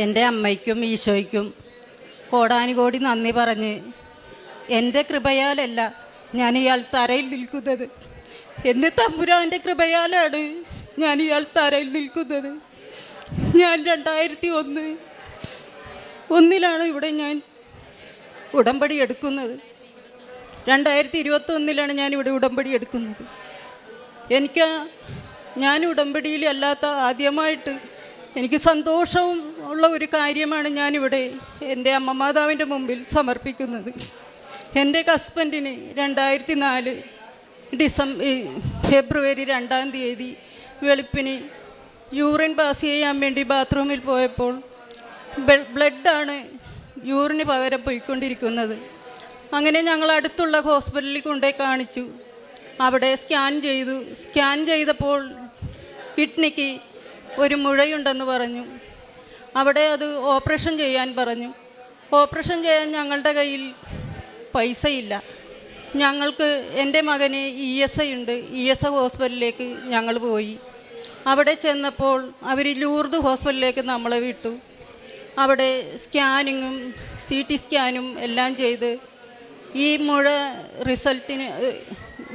എൻ്റെ അമ്മയ്ക്കും ഈശോയ്ക്കും കോടാനുകോടി നന്ദി പറഞ്ഞ്, എൻ്റെ കൃപയാലല്ല ഞാൻ ഇയാൾ തറയിൽ നിൽക്കുന്നത്, എൻ്റെ തമ്പുരാൻ്റെ കൃപയാലാണ് ഞാൻ ഇയാൾ തറയിൽ നിൽക്കുന്നത്. ഞാൻ 2001 ഇവിടെ ഞാൻ ഉടമ്പടി എടുക്കുന്നത്. 2021 ഞാനിവിടെ ഉടമ്പടി എടുക്കുന്നത്. ഞാൻ ഉടമ്പടിയിൽ അല്ലാത്ത ആദ്യമായിട്ട് എനിക്ക് സന്തോഷവും ഉള്ള ഒരു കാര്യമാണ് ഞാനിവിടെ എൻ്റെ അമ്മ മാതാവിൻ്റെ മുമ്പിൽ സമർപ്പിക്കുന്നത്. എൻ്റെ ഹസ്ബൻഡിന് 2004 ഫെബ്രുവരി 2 വെളുപ്പിന് യൂറിൻ പാസ് ചെയ്യാൻ വേണ്ടി ബാത്റൂമിൽ പോയപ്പോൾ ബ്ലഡാണ് യൂറിന് പകരം പോയിക്കൊണ്ടിരിക്കുന്നത്. അങ്ങനെ ഞങ്ങൾ അടുത്തുള്ള ഹോസ്പിറ്റലിൽ കൊണ്ടുപോയി കാണിച്ചു. അവിടെ സ്കാൻ ചെയ്തപ്പോൾ കിഡ്നിക്ക് ഒരു മുഴയുണ്ടെന്ന് പറഞ്ഞു. അവിടെ അത് ഓപ്പറേഷൻ ചെയ്യാൻ പറഞ്ഞു. ഓപ്പറേഷൻ ചെയ്യാൻ ഞങ്ങളുടെ കയ്യിൽ പൈസയില്ല. ഞങ്ങൾക്ക് എൻ്റെ മകന് ESI ഉണ്ട്. ESI ഹോസ്പിറ്റലിലേക്ക് ഞങ്ങൾ പോയി. അവിടെ ചെന്നപ്പോൾ അവർ ലൂർദ് ഹോസ്പിറ്റലിലേക്ക് നമ്മളെ വിട്ടു. അവിടെ സ്കാനിങ്ങും CT സ്കാനും എല്ലാം ചെയ്ത് ഈ മുഴ റിസൾട്ടിന്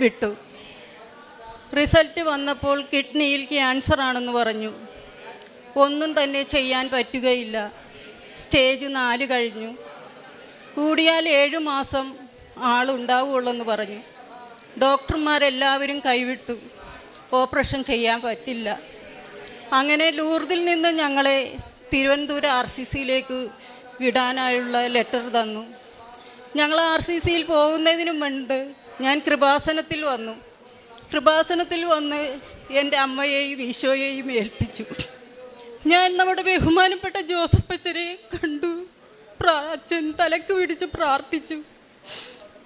വിട്ടു. റിസൾട്ട് വന്നപ്പോൾ കിഡ്നിയിൽ ക്യാൻസർ ആണെന്ന് പറഞ്ഞു. ഒന്നും തന്നെ ചെയ്യാൻ പറ്റുകയില്ല. സ്റ്റേജ് 4 കഴിഞ്ഞു. കൂടിയാൽ 7 മാസം ആളുണ്ടാവുകയുള്ളെന്ന് പറഞ്ഞു. ഡോക്ടർമാരെല്ലാവരും കൈവിട്ടു. ഓപ്പറേഷൻ ചെയ്യാൻ പറ്റില്ല. അങ്ങനെ ലൂർദിൽ നിന്ന് ഞങ്ങളെ തിരുവനന്തപുരം RCCയിലേക്ക് വിടാനായുള്ള ലെറ്റർ തന്നു. ഞങ്ങൾ RCCയിൽ പോകുന്നതിന് മുൻപ് ഞാൻ കൃപാസനത്തിൽ വന്ന് എൻ്റെ അമ്മയെയും ഈശോയെയും ഏൽപ്പിച്ചു. ഞാൻ നമ്മുടെ ബഹുമാനപ്പെട്ട ജോസഫ് അച്ഛനെ കണ്ടു. അച്ഛൻ തലക്ക് പിടിച്ച് പ്രാർത്ഥിച്ചു.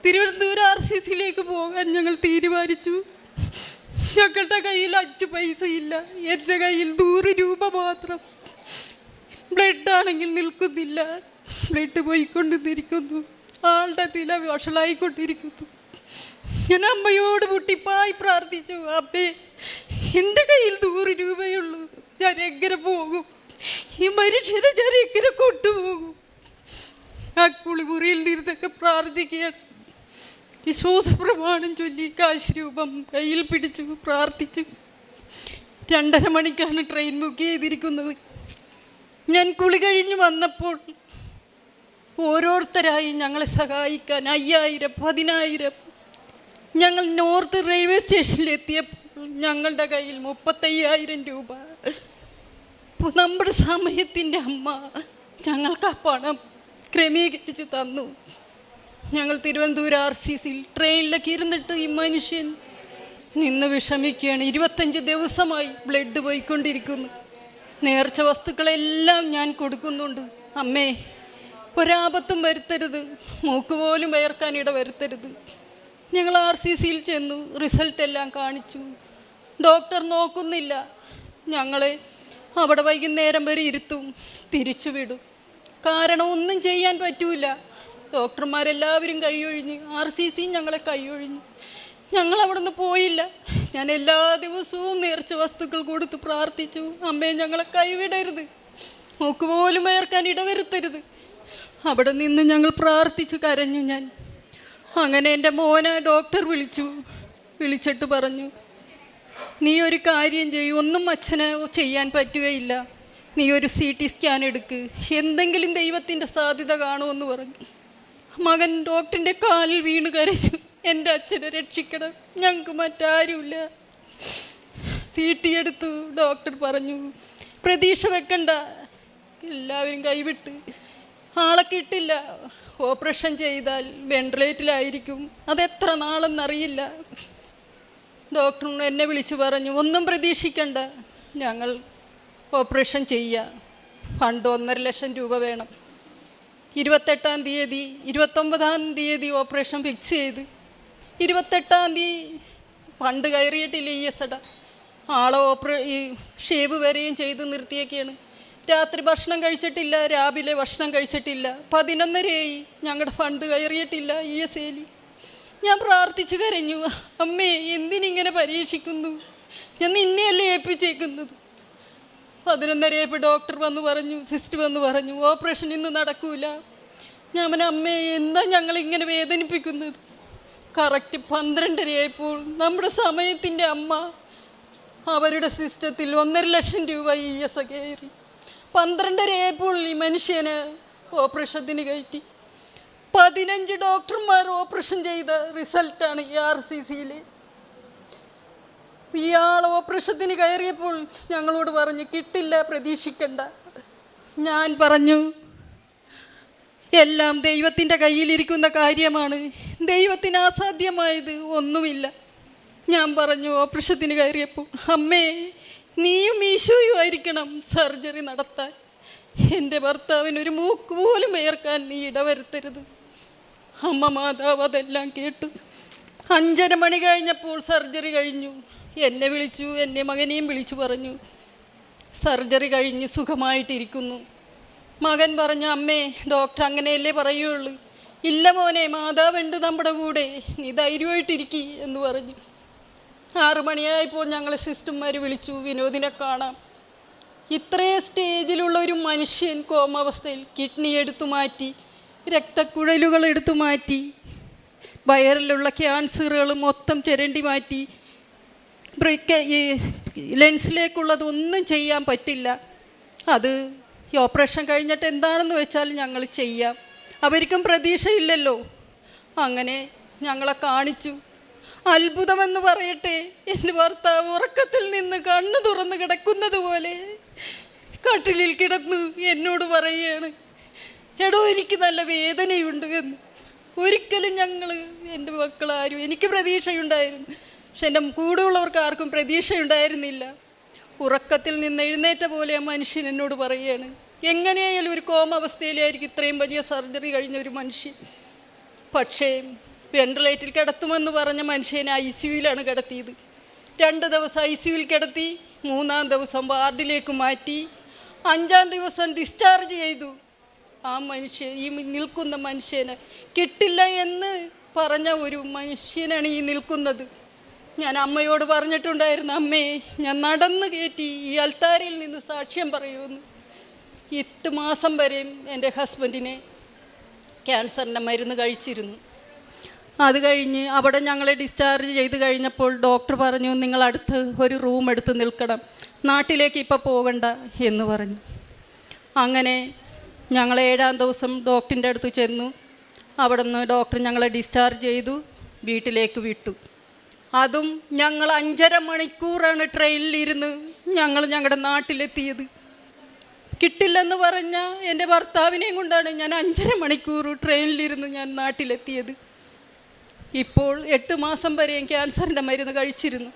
തിരുവനന്തപുരം RCCയിലേക്ക് പോകാൻ ഞങ്ങൾ തീരുമാനിച്ചു. ഞങ്ങളുടെ കയ്യിൽ 5 പൈസയില്ല. എൻ്റെ കയ്യിൽ 100 രൂപ മാത്രം. ബ്ലഡാണെങ്കിൽ നിൽക്കുന്നില്ല. ബ്ലഡ് പോയിക്കൊണ്ടിരിക്കുന്നു. ആളുടെ നില വഷളായിക്കൊണ്ടിരിക്കുന്നു. ഞാൻ അമ്മയോട് മുട്ടിപ്പായി പ്രാർത്ഥിച്ചു, അമ്മേ, എൻ്റെ കയ്യിൽ 100 രൂപയുള്ളൂ. ഞാൻ എങ്ങനെ പോകും? ഈ മനുഷ്യനെ ഞാൻ എങ്ങനെ കൊണ്ടുപോകും? ആ കുളിമുറിയിൽ നിന്നൊക്കെ പ്രാർത്ഥിക്കുകയാണ്. വിശ്വാസ പ്രമാണം ചൊല്ലി കാശ് രൂപം കയ്യിൽ പിടിച്ചു പ്രാർത്ഥിച്ചു. 2:30 മണിക്കാണ് ട്രെയിൻ ബുക്ക് ചെയ്തിരിക്കുന്നത്. ഞാൻ കുളി കഴിഞ്ഞ് വന്നപ്പോൾ ഓരോരുത്തരായി ഞങ്ങളെ സഹായിക്കാൻ 5000, 10000. ഞങ്ങൾ നോർത്ത് റെയിൽവേ സ്റ്റേഷനിലെത്തിയപ്പോൾ ഞങ്ങളുടെ കയ്യിൽ 35,000 രൂപ. നമ്മുടെ സമയത്തിൻ്റെ അമ്മ ഞങ്ങൾക്ക് ആ പണം ക്രമീകരിച്ച് തന്നു. ഞങ്ങൾ തിരുവനന്തപുരം RCCയിൽ ട്രെയിനിലൊക്കെ ഇരുന്നിട്ട് ഈ മനുഷ്യൻ നിന്ന് വിഷമിക്കുകയാണ്. 25 ദിവസമായി ബ്ലഡ് പോയിക്കൊണ്ടിരിക്കുന്നു. നേർച്ച വസ്തുക്കളെല്ലാം ഞാൻ കൊടുക്കുന്നുണ്ട്. അമ്മേ, ഒരാപത്തും വരുത്തരുത്, മൂക്ക് പോലും വയർക്കാൻ ഇട വരുത്തരുത്. ഞങ്ങൾ RCCയിൽ ചെന്നു. റിസൾട്ടെല്ലാം കാണിച്ചു. ഡോക്ടർ നോക്കുന്നില്ല. ഞങ്ങളെ അവിടെ വൈകുന്നേരം വരെ ഇരുത്തും, തിരിച്ചു വിടും. കാരണം ഒന്നും ചെയ്യാൻ പറ്റൂല. ഡോക്ടർമാരെല്ലാവരും കൈയൊഴിഞ്ഞ്, RCC ഞങ്ങളെ കൈയൊഴിഞ്ഞു. ഞങ്ങൾ അവിടെ നിന്ന് പോയില്ല. ഞാൻ എല്ലാ ദിവസവും നേർച്ച വസ്തുക്കൾ കൊടുത്ത് പ്രാർത്ഥിച്ചു, അമ്മേ, ഞങ്ങളെ കൈവിടരുത്, മൂക്ക് പോലും വയർക്കാൻ ഇടവരുത്തരുത്. അവിടെ നിന്ന് ഞങ്ങൾ പ്രാർത്ഥിച്ചു കരഞ്ഞു ഞാൻ. അങ്ങനെ എൻ്റെ മോനെ ഡോക്ടർ വിളിച്ചിട്ട് പറഞ്ഞു, നീ ഒരു കാര്യം ചെയ്യും, ഒന്നും അച്ഛനെ ചെയ്യാൻ പറ്റുകയില്ല, നീ ഒരു CT സ്കാൻ എടുക്ക്, എന്തെങ്കിലും ദൈവത്തിൻ്റെ സാധ്യത കാണുമെന്ന് പറഞ്ഞു. മകൻ ഡോക്ടറിൻ്റെ കാലിൽ വീണ് കരച്ചു, എൻ്റെ അച്ഛനെ രക്ഷിക്കണം, ഞങ്ങൾക്ക് മറ്റാരുമില്ല. CT എടുത്തു. ഡോക്ടർ പറഞ്ഞു, പ്രതീക്ഷ വെക്കണ്ട. എല്ലാവരും കൈവിട്ട്. ആളെ കിട്ടില്ല. ഓപ്പറേഷൻ ചെയ്താൽ വെന്റിലേറ്ററിലായിരിക്കും. അതെത്ര നാളെന്നറിയില്ല. ഡോക്ടർ എന്നെ വിളിച്ചു പറഞ്ഞു, ഒന്നും പ്രതീക്ഷിക്കണ്ട, ഞങ്ങൾ ഓപ്പറേഷൻ ചെയ്യുക. ഫണ്ട് 1.5 ലക്ഷം രൂപ വേണം. 28-ാം തീയതി 29-ാം തീയതി ഓപ്പറേഷൻ ഫിക്സ് ചെയ്ത് 28-ാം തീയതി ഫണ്ട് കയറിയിട്ടില്ല. ESD ആളെ ഈ ഷേവ് വരെയും ചെയ്ത് നിർത്തിയൊക്കെയാണ്. രാത്രി ഭക്ഷണം കഴിച്ചിട്ടില്ല, രാവിലെ ഭക്ഷണം കഴിച്ചിട്ടില്ല. 11:30 ഞങ്ങളുടെ ഫണ്ട് കയറിയിട്ടില്ല ESAയിൽ. ഞാൻ പ്രാർത്ഥിച്ചു കരഞ്ഞു, അമ്മേ, എന്തിനിങ്ങനെ പരീക്ഷിക്കുന്നു? ഞാൻ നിന്നെയല്ലേ ഏൽപ്പിച്ചേക്കുന്നത്. 11:30 ഡോക്ടർ വന്ന് പറഞ്ഞു, സിസ്റ്റർ വന്ന് പറഞ്ഞു ഓപ്പറേഷൻ ഇന്ന് നടക്കൂല. ഞാൻ പറഞ്ഞു അമ്മേ എന്താ ഞങ്ങളിങ്ങനെ വേദനിപ്പിക്കുന്നത്. കറക്റ്റ് 12:30 നമ്മുടെ സമയത്തിൻ്റെ അമ്മ അവരുടെ സിസ്റ്റത്തിൽ 1.5 ലക്ഷം രൂപ ES കയറി. 12:30 ഈ മനുഷ്യന് ഓപ്പറേഷത്തിന് കയറ്റി. 15 ഡോക്ടർമാർ ഓപ്പറേഷൻ ചെയ്ത റിസൾട്ടാണ് ഈ RCCയിൽ. ഇയാൾ ഓപ്പറേഷത്തിന് കയറിയപ്പോൾ ഞങ്ങളോട് പറഞ്ഞു കിട്ടില്ല, പ്രതീക്ഷിക്കണ്ട. ഞാൻ പറഞ്ഞു എല്ലാം ദൈവത്തിൻ്റെ കയ്യിലിരിക്കുന്ന കാര്യമാണ്, ദൈവത്തിന് അസാധ്യമായത് ഒന്നുമില്ല. ഞാൻ പറഞ്ഞു ഓപ്പറേഷത്തിന് കയറിയപ്പോൾ അമ്മേ നീയും ഈശോയും ആയിരിക്കണം സർജറി നടത്താൻ. എൻ്റെ ഭർത്താവിന് ഒരു മൂക്ക് പോലും വേർക്കാൻ നീ ഇടവരുത്തരുത്. അമ്മ മാതാവ് അതെല്ലാം കേട്ടു. 5:30 മണി കഴിഞ്ഞപ്പോൾ സർജറി കഴിഞ്ഞു. എന്നെ വിളിച്ചു, എൻ്റെ മകനെയും വിളിച്ചു പറഞ്ഞു സർജറി കഴിഞ്ഞ് സുഖമായിട്ടിരിക്കുന്നു. മകൻ പറഞ്ഞു അമ്മേ ഡോക്ടർ അങ്ങനെയല്ലേ പറയുള്ളൂ. ഇല്ല മോനെ, മാതാവുണ്ട് നമ്മുടെ കൂടെ, നീ ധൈര്യമായിട്ടിരിക്കി എന്ന് പറഞ്ഞു. 6 മണിയായപ്പോൾ ഞങ്ങളെ സിസ്റ്റർമാർ വിളിച്ചു, വിനോദിനെ കാണാം. ഇത്രയും സ്റ്റേജിലുള്ള ഒരു മനുഷ്യൻ കോമാവസ്ഥയിൽ, കിഡ്നി എടുത്തു മാറ്റി, രക്തക്കുഴലുകൾ എടുത്തു മാറ്റി, വയറിലുള്ള ക്യാൻസറുകൾ മൊത്തം ചിരണ്ടി മാറ്റി, ലെൻസിലേക്കുള്ളതൊന്നും ചെയ്യാൻ പറ്റില്ല. അത് ഈ ഓപ്പറേഷൻ കഴിഞ്ഞിട്ട് എന്താണെന്ന് വെച്ചാൽ ഞങ്ങൾ ചെയ്യാം, അവർക്കും പ്രതീക്ഷയില്ലല്ലോ. അങ്ങനെ ഞങ്ങളെ കാണിച്ചു. അത്ഭുതമെന്ന് പറയട്ടെ, എൻ്റെ ഭർത്താവ് ഉറക്കത്തിൽ നിന്ന് കണ്ണ് തുറന്ന് കിടക്കുന്നത് പോലെ കട്ടിലിൽ കിടന്നു എന്നോട് പറയുകയാണ് എടോ എനിക്ക് നല്ല വേദനയുണ്ട് എന്ന്. ഒരിക്കലും എൻ്റെ മക്കളാരും, എനിക്ക് പ്രതീക്ഷയുണ്ടായിരുന്നു, പക്ഷെ എൻ്റെ കൂടെയുള്ളവർക്ക് ആർക്കും പ്രതീക്ഷയുണ്ടായിരുന്നില്ല. ഉറക്കത്തിൽ നിന്ന് എഴുന്നേറ്റ പോലെ ആ മനുഷ്യൻ എന്നോട് പറയുകയാണ് എങ്ങനെയായാലും ഒരു കോമാവസ്ഥയിലായിരിക്കും ഇത്രയും വലിയ സർജറി കഴിഞ്ഞ ഒരു മനുഷ്യൻ. പക്ഷേ വെന്റിലേറ്ററിൽ കിടത്തുമെന്ന് പറഞ്ഞ മനുഷ്യനെ ICUവിലാണ് കിടത്തിയത്. 2 ദിവസം ICUവിൽ കിടത്തി, 3-ാം ദിവസം വാർഡിലേക്ക് മാറ്റി, 5-ാം ദിവസം ഡിസ്ചാർജ് ചെയ്തു. ആ മനുഷ്യൻ, ഈ നിൽക്കുന്ന മനുഷ്യനെ കിട്ടില്ല എന്ന് പറഞ്ഞ ഒരു മനുഷ്യനാണ് ഈ നിൽക്കുന്നത്. ഞാൻ അമ്മയോട് പറഞ്ഞിട്ടുണ്ടായിരുന്നു അമ്മേ ഞാൻ നടന്ന് കയറ്റി ഈ അൾത്താരയിൽ നിന്ന് സാക്ഷ്യം പറയുമെന്ന്. 8 മാസം വരെയും എൻ്റെ ഹസ്ബൻഡിനെ ക്യാൻസറിൻ്റെ മരുന്ന് കഴിച്ചിരുന്നു. അത് കഴിഞ്ഞ് അവിടെ ഞങ്ങളെ ഡിസ്ചാർജ് ചെയ്ത് കഴിഞ്ഞപ്പോൾ ഡോക്ടർ പറഞ്ഞു നിങ്ങൾ അടുത്ത് ഒരു റൂം എടുത്ത് നിൽക്കണം, നാട്ടിലേക്ക് ഇപ്പോൾ പോകണ്ട എന്ന് പറഞ്ഞു. അങ്ങനെ ഞങ്ങൾ 7-ാം ദിവസം ഡോക്ടറിൻ്റെ അടുത്ത് ചെന്നു. അവിടെ നിന്ന് ഡോക്ടർ ഞങ്ങളെ ഡിസ്ചാർജ് ചെയ്തു, വീട്ടിലേക്ക് വിട്ടു. അതും ഞങ്ങൾ 5.5 മണിക്കൂറാണ് ട്രെയിനിലിരുന്ന് ഞങ്ങളുടെ നാട്ടിലെത്തിയത്. കിട്ടില്ലെന്ന് പറഞ്ഞ എൻ്റെ ഭർത്താവിനെയും കൊണ്ടാണ് ഞാൻ 5.5 മണിക്കൂർ ട്രെയിനിലിരുന്ന് ഞാൻ നാട്ടിലെത്തിയത്. ഇപ്പോൾ 8 മാസം വരെയും ക്യാൻസറിൻ്റെ മരുന്ന് കഴിച്ചിരുന്നു.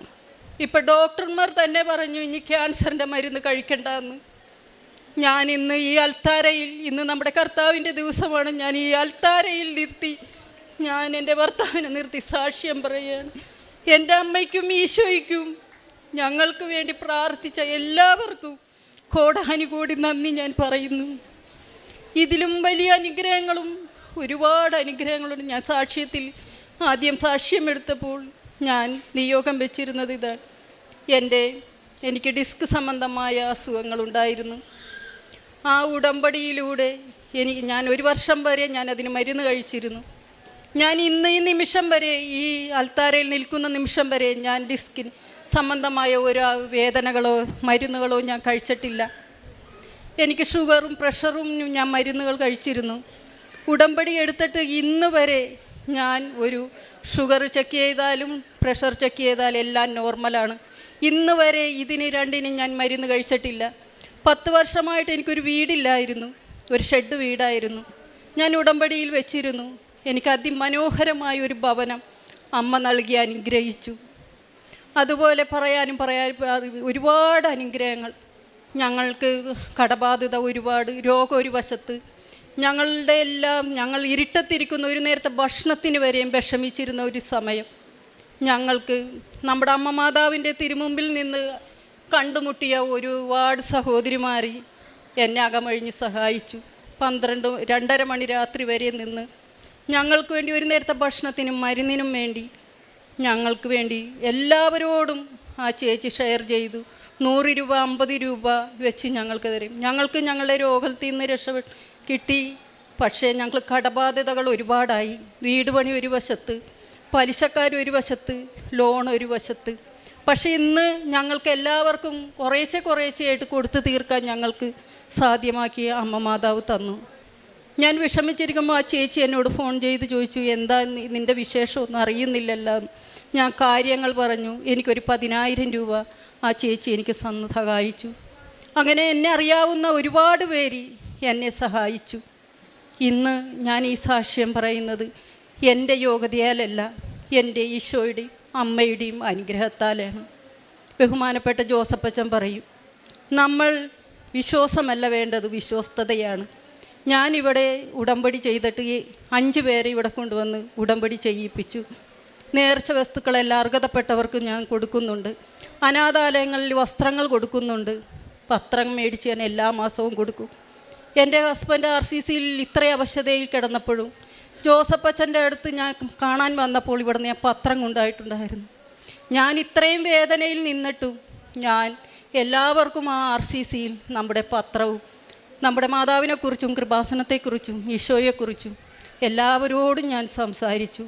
ഇപ്പോൾ ഡോക്ടർമാർ തന്നെ പറഞ്ഞു ഇനി ക്യാൻസറിൻ്റെ മരുന്ന് കഴിക്കണ്ടെന്ന്. ഞാൻ ഇന്ന് ഈ അൾത്താരയിൽ, ഇന്ന് നമ്മുടെ കർത്താവിൻ്റെ ദിവസമാണ്, ഞാൻ ഈ അൾത്താരയിൽ നിർത്തി ഞാൻ എൻ്റെ ഭർത്താവിനെ നിർത്തി സാക്ഷ്യം പറയുകയാണ്. എൻ്റെ അമ്മയ്ക്കും ഈശോയ്ക്കും ഞങ്ങൾക്ക് വേണ്ടി പ്രാർത്ഥിച്ച എല്ലാവർക്കും കോടാനുകോടി നന്ദി ഞാൻ പറയുന്നു. ഇതിലും വലിയ അനുഗ്രഹങ്ങളും ഒരുപാട് അനുഗ്രഹങ്ങളുണ്ട്. ഞാൻ സാക്ഷ്യത്തിൽ ആദ്യം സാക്ഷ്യമെടുത്തപ്പോൾ ഞാൻ നിയോഗം വെച്ചിരുന്നത് ഇതാണ്. എനിക്ക് ഡിസ്ക് സംബന്ധമായ അസുഖങ്ങളുണ്ടായിരുന്നു. ആ ഉടമ്പടിയിലൂടെ ഞാൻ 1 വർഷം വരെ ഞാൻ അതിന് മരുന്ന് കഴിച്ചിരുന്നു. ഞാൻ ഇന്ന് ഈ നിമിഷം വരെ, ഈ അൾത്താരയിൽ നിൽക്കുന്ന നിമിഷം വരെ ഞാൻ ഡിസ്കിന് സംബന്ധമായ ഒരു വേദനകളോ മരുന്നുകളോ ഞാൻ കഴിച്ചിട്ടില്ല. എനിക്ക് ഷുഗറും പ്രഷറും ഞാൻ മരുന്നുകൾ കഴിച്ചിരുന്നു. ഉടമ്പടി എടുത്തിട്ട് ഇന്ന് വരെ ഞാൻ ഒരു ഷുഗർ ചെക്ക് ചെയ്താലും പ്രഷർ ചെക്ക് ചെയ്താലും എല്ലാം നോർമലാണ്. ഇന്ന് വരെ ഇതിന് രണ്ടിനും ഞാൻ മരുന്ന് കഴിച്ചിട്ടില്ല. 10 വർഷമായിട്ട് എനിക്കൊരു വീടില്ലായിരുന്നു, ഒരു ഷെഡ് വീടായിരുന്നു. ഞാൻ ഉടമ്പടിയിൽ വെച്ചിരുന്നു. എനിക്ക് അതിമനോഹരമായ ഒരു ഭവനം അമ്മ നൽകി അനുഗ്രഹിച്ചു. അതുപോലെ പറയാനും ഒരുപാട് അനുഗ്രഹങ്ങൾ. ഞങ്ങൾക്ക് കടബാധ്യത ഒരുപാട്, രോഗം ഒരു വശത്ത്, ഞങ്ങൾ ഇരുട്ടത്തിരിക്കുന്ന ഒരു നേരത്തെ ഭക്ഷണത്തിന് വരെയും വിഷമിച്ചിരുന്ന ഒരു സമയം. ഞങ്ങൾക്ക് നമ്മുടെ അമ്മ മാതാവിൻ്റെ തിരുമുമ്പിൽ നിന്ന് കണ്ടുമുട്ടിയ ഒരുപാട് സഹോദരിമാർ എന്നെ അകമഴിഞ്ഞ് സഹായിച്ചു. 2:30 മണി രാത്രി വരെ നിന്ന് ഞങ്ങൾക്ക് വേണ്ടി ഒരു നേരത്തെ ഭക്ഷണത്തിനും മരുന്നിനും വേണ്ടി ഞങ്ങൾക്ക് വേണ്ടി എല്ലാവരോടും ആ ചേച്ചി ഷെയർ ചെയ്തു. 100 രൂപ 50 രൂപ വെച്ച് ഞങ്ങൾക്ക് തരും. ഞങ്ങൾക്ക് ഞങ്ങളുടെ രോഗത്തിൽ നിന്ന് കിട്ടി. പക്ഷേ ഞങ്ങൾ കടബാധ്യതകൾ ഒരുപാടായി. വീട് പണി ഒരു വശത്ത്, പലിശക്കാർ ഒരു വശത്ത്, ലോൺ ഒരു വശത്ത്. പക്ഷേ ഇന്ന് ഞങ്ങൾക്ക് എല്ലാവർക്കും കുറേശ്ശെയായിട്ട് കൊടുത്തു തീർക്കാൻ ഞങ്ങൾക്ക് സാധ്യമാക്കിയ അമ്മ മാതാവ് തന്നു. ഞാൻ വിഷമിച്ചിരിക്കുമ്പോൾ ആ ചേച്ചി എന്നോട് ഫോൺ ചെയ്ത് ചോദിച്ചു, എന്താ നിൻ്റെ വിശേഷമൊന്നും അറിയുന്നില്ലല്ലോ. ഞാൻ കാര്യങ്ങൾ പറഞ്ഞു. എനിക്കൊരു 10,000 രൂപ ആ ചേച്ചി എനിക്ക് സഹായിച്ചു. അങ്ങനെ എന്നെ അറിയാവുന്ന ഒരുപാട് പേര് എന്നെ സഹായിച്ചു. ഇന്ന് ഞാൻ ഈ സാക്ഷ്യം പറയുന്നത് എൻ്റെ യോഗ്യതയാലല്ല, എൻ്റെ ഈശോയുടെയും അമ്മയുടെയും അനുഗ്രഹത്താലാണ്. ബഹുമാനപ്പെട്ട ജോസഫച്ചൻ പറയും, നമ്മൾ വിശ്വാസമല്ല വേണ്ടത്, വിശ്വസ്തതയാണ്. ഞാനിവിടെ ഉടമ്പടി ചെയ്തിട്ട് 5 പേരെ ഇവിടെ കൊണ്ടുവന്ന് ഉടമ്പടി ചെയ്യിപ്പിച്ചു. നേർച്ച വസ്തുക്കളെല്ലാം അർഹതപ്പെട്ടവർക്ക് ഞാൻ കൊടുക്കുന്നുണ്ട്. അനാഥാലയങ്ങളിൽ വസ്ത്രങ്ങൾ കൊടുക്കുന്നുണ്ട്. പത്രം മേടിച്ച് ഞാൻ എല്ലാ മാസവും കൊടുക്കും. എൻ്റെ ഹസ്ബൻഡ് RCCയിൽ ഇത്ര അവശതയിൽ കിടന്നപ്പോഴും ജോസഫച്ചൻ്റെ അടുത്ത് ഞാൻ കാണാൻ വന്നപ്പോൾ ഇവിടെ ഞാൻ പത്രം കൊണ്ടായിട്ടുണ്ടായിരുന്നു. ഞാൻ ഇത്രയും വേദനയിൽ നിന്നിട്ടും ഞാൻ എല്ലാവർക്കും ആ RCCയിൽ നമ്മുടെ പത്രവും നമ്മുടെ മാതാവിനെക്കുറിച്ചും കൃപാസനത്തെക്കുറിച്ചും ഈശോയെക്കുറിച്ചും എല്ലാവരോടും ഞാൻ സംസാരിച്ചു.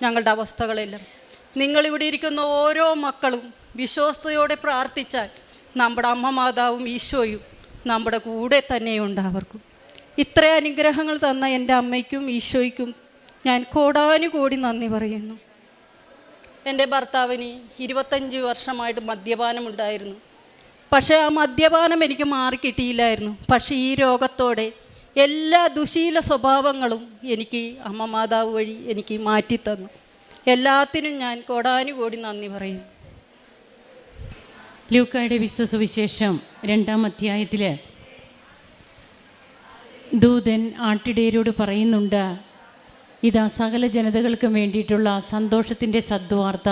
ഞങ്ങളുടെ അവസ്ഥകളെല്ലാം നിങ്ങളിവിടെ ഇരിക്കുന്ന ഓരോ മക്കളും വിശ്വസ്തയോടെ പ്രാർത്ഥിച്ചാൽ നമ്മുടെ അമ്മ മാതാവും ഈശോയും നമ്മുടെ കൂടെ തന്നെയുണ്ട്. അവർക്കും ഇത്ര അനുഗ്രഹങ്ങൾ തന്ന എൻ്റെ അമ്മയ്ക്കും ഈശോയ്ക്കും ഞാൻ കോടാനുകോടി നന്ദി പറയുന്നു. എൻ്റെ ഭർത്താവിന് 25 വർഷമായിട്ട് മദ്യപാനമുണ്ടായിരുന്നു. പക്ഷേ ആ മദ്യപാനം എനിക്ക് മാറിക്കിട്ടിയില്ലായിരുന്നു. പക്ഷേ ഈ രോഗത്തോടെ എല്ലാ ദുശീല സ്വഭാവങ്ങളും എനിക്ക് അമ്മ മാതാവ് വഴി എനിക്ക് മാറ്റിത്തന്നു. എല്ലാത്തിനും ഞാൻ കോടാനുകോടി നന്ദി പറയുന്നു. ലൂക്കായുടെ വിശുദ്ധ സുവിശേഷം 2-ാം അധ്യായത്തിൽ ദൂതൻ ആട്ടിടയരോട് പറയുന്നുണ്ട്, ഇതാ സകല ജനതകൾക്കും വേണ്ടിയിട്ടുള്ള സന്തോഷത്തിൻ്റെ സദ്വാർത്ത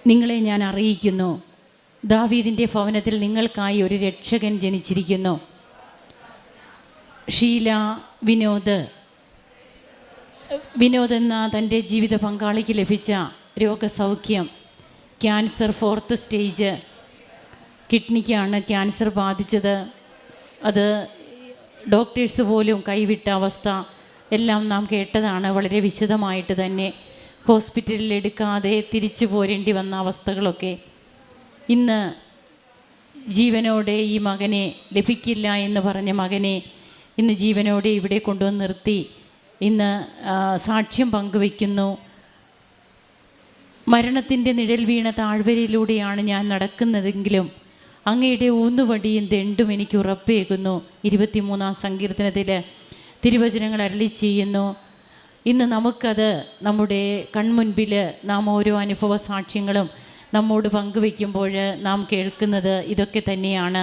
നിങ്ങളെ ഞാൻ അറിയിക്കുന്നു. ദാവീദിൻ്റെ ഭവനത്തിൽ നിങ്ങൾക്കായി ഒരു രക്ഷകൻ ജനിച്ചിരിക്കുന്നു. ഷീല വിനോദ് എന്ന തൻ്റെ ജീവിത പങ്കാളിക്ക് ലഭിച്ച രോഗസൗഖ്യം, ക്യാൻസർ 4th സ്റ്റേജ്, കിഡ്നിക്കാണ് ക്യാൻസർ ബാധിച്ചത്. അത് ഡോക്ടേഴ്സ് പോലും കൈവിട്ട അവസ്ഥ എല്ലാം നാം കേട്ടതാണ്. വളരെ വിശദമായിട്ട് തന്നെ ഹോസ്പിറ്റലിൽ എടുക്കാതെ തിരിച്ചു പോരേണ്ടി വന്ന അവസ്ഥകളൊക്കെ. ഇന്ന് ജീവനോടെ ഈ മകനെ ലഭിക്കില്ല എന്ന് പറഞ്ഞ മകനെ ഇന്ന് ജീവനോടെ ഇവിടെ കൊണ്ടുവന്ന് നിർത്തി ഇന്ന് സാക്ഷ്യം പങ്കുവയ്ക്കുന്നു. മരണത്തിൻ്റെ നിഴൽ വീണ താഴ്വരയിലൂടെയാണ് ഞാൻ നടക്കുന്നതെങ്കിലും അങ്ങയുടെ ഊന്നുവടിയും ദണ്ടും എനിക്ക് ഉറപ്പേകുന്നു. 23-ാം സങ്കീർത്തനത്തിൽ തിരുവചനങ്ങൾ അരുളി ചെയ്യുന്നു. ഇന്ന് നമുക്കത് നമ്മുടെ കൺമുൻപിൽ നാം ഓരോ അനുഭവ സാക്ഷ്യങ്ങളും നമ്മോട് പങ്കുവയ്ക്കുമ്പോൾ നാം കേൾക്കുന്നത് ഇതൊക്കെ തന്നെയാണ്.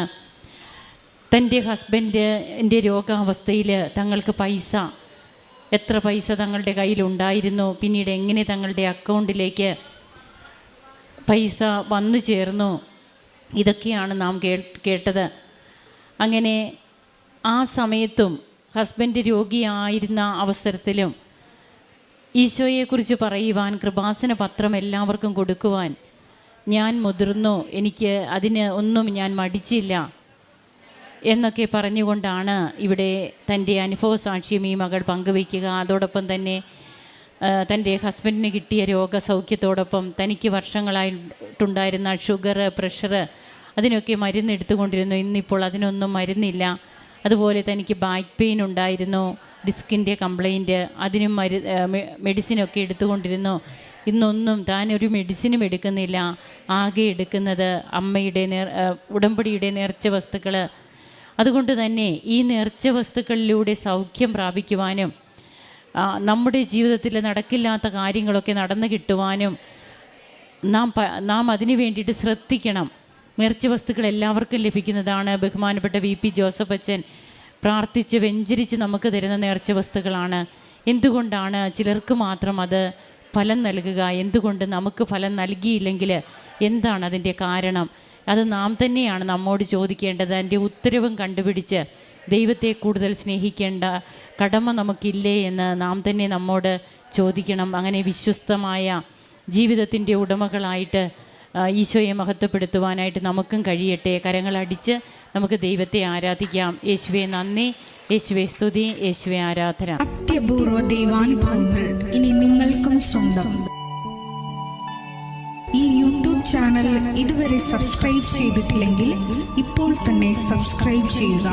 തൻ്റെ ഹസ്ബൻഡിൻ്റെ രോഗാവസ്ഥയിൽ തങ്ങൾക്ക് എത്ര പൈസ തങ്ങളുടെ കയ്യിലുണ്ടായിരുന്നു, പിന്നീട് എങ്ങനെ തങ്ങളുടെ അക്കൗണ്ടിലേക്ക് പൈസ വന്നു ചേർന്നു, ഇതൊക്കെയാണ് നാം കേട്ടത്. അങ്ങനെ ആ സമയത്തും ഹസ്ബൻഡ് രോഗിയായിരുന്ന അവസരത്തിലും ഈശോയെക്കുറിച്ച് പറയുവാൻ കൃപാസന പത്രം എല്ലാവർക്കും കൊടുക്കുവാൻ ഞാൻ മുതിർന്നു. എനിക്ക് ഒന്നും ഞാൻ മടിച്ചില്ല എന്നൊക്കെ പറഞ്ഞുകൊണ്ടാണ് ഇവിടെ തൻ്റെ അനുഭവ സാക്ഷ്യം ഈ മകൾ പങ്കുവയ്ക്കുക. അതോടൊപ്പം തന്നെ തൻ്റെ ഹസ്ബൻഡിന് കിട്ടിയ രോഗസൗഖ്യത്തോടൊപ്പം തനിക്ക് വർഷങ്ങളായിട്ടുണ്ടായിരുന്ന ഷുഗർ, പ്രഷർ, അതിനൊക്കെ മരുന്ന് എടുത്തുകൊണ്ടിരുന്നു. ഇന്നിപ്പോൾ അതിനൊന്നും മരുന്നില്ല. അതുപോലെ തനിക്ക് ബാക്ക് പെയിൻ ഉണ്ടായിരുന്നു, ഡിസ്കിൻ്റെ കംപ്ലൈൻറ്റ്, അതിനും മെഡിസിനൊക്കെ എടുത്തുകൊണ്ടിരുന്നു. ഇന്നൊന്നും താൻ ഒരു മെഡിസിനും എടുക്കുന്നില്ല. ആകെ എടുക്കുന്നത് അമ്മയുടെ ഉടമ്പടിയുടെ നേർച്ച വസ്തുക്കൾ. അതുകൊണ്ട് തന്നെ ഈ നേർച്ച വസ്തുക്കളിലൂടെ സൗഖ്യം പ്രാപിക്കുവാനും നമ്മുടെ ജീവിതത്തിൽ നടക്കില്ലാത്ത കാര്യങ്ങളൊക്കെ നടന്നു കിട്ടുവാനും നാം അതിനു വേണ്ടിയിട്ട് ശ്രദ്ധിക്കണം. നേർച്ച വസ്തുക്കൾ എല്ലാവർക്കും ലഭിക്കുന്നതാണ്. ബഹുമാനപ്പെട്ട VP ജോസഫച്ചൻ പ്രാർത്ഥിച്ച് വെഞ്ചരിച്ച് നമുക്ക് തരുന്ന നേർച്ച വസ്തുക്കളാണ്. എന്തുകൊണ്ടാണ് ചിലർക്ക് മാത്രം അത് ഫലം നൽകുക? എന്തുകൊണ്ട് നമുക്ക് ഫലം നൽകിയില്ലെങ്കിൽ എന്താണ് അതിൻ്റെ കാരണം? അത് നാം തന്നെയാണ് നമ്മോട് ചോദിക്കേണ്ടത്. അതിൻ്റെ ഉത്തരവും കണ്ടുപിടിച്ച് ദൈവത്തെ കൂടുതൽ സ്നേഹിക്കേണ്ട കടമ നമുക്കില്ലേ എന്ന് നാം തന്നെ നമ്മോട് ചോദിക്കണം. അങ്ങനെ വിശ്വസ്തമായ ജീവിതത്തിൻ്റെ ഉടമകളായിട്ട് ഈശോയെ മഹത്വപ്പെടുത്തുവാനായിട്ട് നമുക്കും കഴിയട്ടെ. കരങ്ങളടിച്ച് നമുക്ക് ദൈവത്തെ ആരാധിക്കാം. യേശുവെ നന്ദി, യേശുവെ സ്തുതി, യേശുവെ ആരാധന. അത്യപൂർവ ദൈവാനുഭവങ്ങൾ ഇനി നിങ്ങൾക്കും സ്വന്തം. ഈ യൂട്യൂബ് ചാനൽ ഇതുവരെ സബ്സ്ക്രൈബ് ചെയ്തിട്ടില്ലെങ്കിൽ ഇപ്പോൾ തന്നെ സബ്സ്ക്രൈബ് ചെയ്യുക.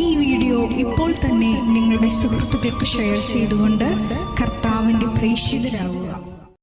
ഈ വീഡിയോ ഇപ്പോൾ തന്നെ നിങ്ങളുടെ സുഹൃത്തുക്കൾക്ക് ഷെയർ ചെയ്തുകൊണ്ട് കർത്താവിൻ്റെ പ്രേക്ഷിതരാകുക.